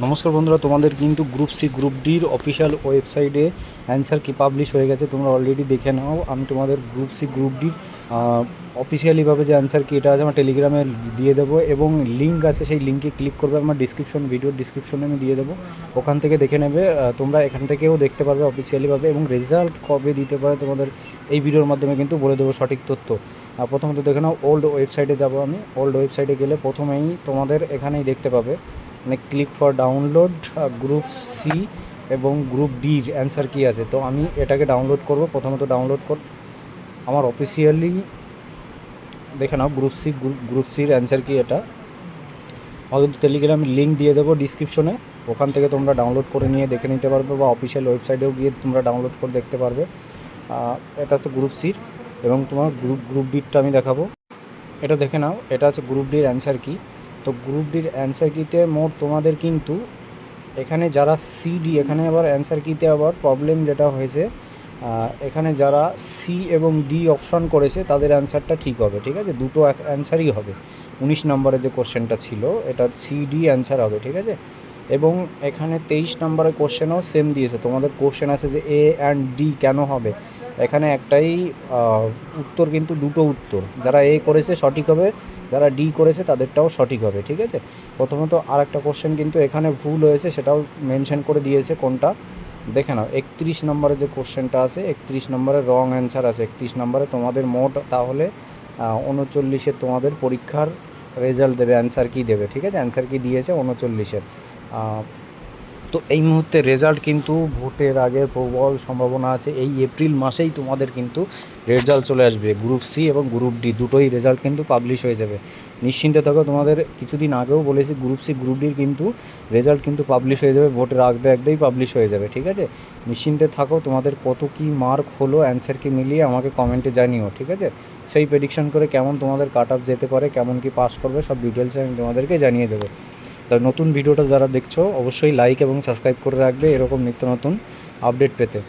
নমস্কার বন্ধুরা, তোমাদের কিন্তু গ্রুপ সি গ্রুপ ডির অফিসিয়াল ওয়েবসাইটে অ্যান্সার কি পাবলিশ হয়ে গেছে, তোমরা অলরেডি দেখে নাও। আমি তোমাদের গ্রুপ সি গ্রুপ ডির অফিসিয়ালিভাবে যে অ্যান্সার কি এটা আছে আমার টেলিগ্রামে দিয়ে দেবো, এবং লিঙ্ক আছে, সেই লিঙ্কে ক্লিক করবে আমার ভিডিওর ডিসক্রিপশনে আমি দিয়ে দেবো, ওখান থেকে দেখে নেবে। তোমরা এখান থেকেও দেখতে পারবে অফিসিয়ালিভাবে, এবং রেজাল্ট কবে দিতে পারে তোমাদের এই ভিডিওর মাধ্যমে কিন্তু বলে দেবো সঠিক তথ্য। প্রথমত দেখে নাও, ওল্ড ওয়েবসাইটে যাব আমি। ওল্ড ওয়েবসাইটে গেলে প্রথমেই তোমাদের এখানেই দেখতে পাবে মানে click for download group C এবং গ্রুপ ডির অ্যান্সার কি আছে। তো আমি এটাকে ডাউনলোড করব। প্রথমত ডাউনলোড আমার অফিসিয়ালি দেখে নাও গ্রুপ সির অ্যান্সার কি এটা। আমার কিন্তু টেলিগ্রামে লিঙ্ক দিয়ে দেবো ডিসক্রিপশনে, ওখান থেকে তোমরা ডাউনলোড করে নিয়ে দেখে নিতে পারবে, বা অফিসিয়াল ওয়েবসাইটেও গিয়ে তোমরা ডাউনলোড করে দেখতে পারবে। এটা হচ্ছে গ্রুপ সির, এবং তোমার গ্রুপ ডিরটা আমি দেখাবো। এটা দেখে নাও, এটা হচ্ছে গ্রুপ ডির অ্যান্সার কি। তো গ্রুপ ডির অ্যান্সার কিতে মোট তোমাদের কিন্তু এখানে যারা সিডি, এখানে আবার অ্যান্সার কিতে আবার প্রবলেম যেটা হয়েছে, এখানে যারা সি এবং ডি অপশান করেছে তাদের অ্যান্সারটা ঠিক হবে, ঠিক আছে। দুটো অ্যান্সারই হবে। 19 নম্বরের যে কোশ্চেনটা ছিল এটা সিডি অ্যান্সার হবে, ঠিক আছে। এবং এখানে 23 নম্বরের কোশ্চেনও সেম দিয়েছে। তোমাদের কোশ্চেন আছে যে এ অ্যান্ড ডি কেন হবে, এখানে একটাই উত্তর, কিন্তু দুটো উত্তর। যারা এ করেছে সঠিক হবে, যারা ডি করেছে তাদেরটাও সঠিক হবে, ঠিক আছে। প্রথমত আর একটা কোশ্চেন কিন্তু এখানে ভুল হয়েছে, সেটাও মেনশন করে দিয়েছে কোনটা দেখে নাও। 31 নম্বরে যে কোশ্চেনটা আছে, 31 নম্বরে রং অ্যান্সার আছে। 31 নম্বরে তোমাদের মোট তাহলে 39-এ তোমাদের পরীক্ষার রেজাল্ট দেবে, অ্যান্সার কি দেবে, ঠিক আছে। অ্যান্সার কি দিয়েছে 39-এর। তো এই মুহূর্তে রেজাল্ট কিন্তু ভোটের আগে প্রবল সম্ভাবনা আছে, এই এপ্রিল মাসেই তোমাদের কিন্তু রেজাল্ট চলে আসবে। গ্রুপ সি এবং গ্রুপ ডি দুটোই রেজাল্ট কিন্তু পাবলিশ হয়ে যাবে, নিশ্চিন্তে থাকো। তোমাদের কিছুদিন আগেও বলেছি গ্রুপ সি গ্রুপ ডির কিন্তু রেজাল্ট কিন্তু পাবলিশ হয়ে যাবে, ভোটের আগেই পাবলিশ হয়ে যাবে, ঠিক আছে। নিশ্চিন্তে থাকো। তোমাদের কত কী মার্ক হলো অ্যান্সার কি মিলিয়ে আমাকে কমেন্টে জানিও, ঠিক আছে। সেই প্রেডিকশন করে কেমন তোমাদের কাট অফ যেতে পারে, কেমন কি পাস করবে, সব ডিটেলসে আমি তোমাদেরকে জানিয়ে দেবো। তো নতুন ভিডিওটা যারা দেখছো অবশ্যই লাইক এবং সাবস্ক্রাইব করে রাখবে এরকম নিত্য নতুন আপডেট পেতে।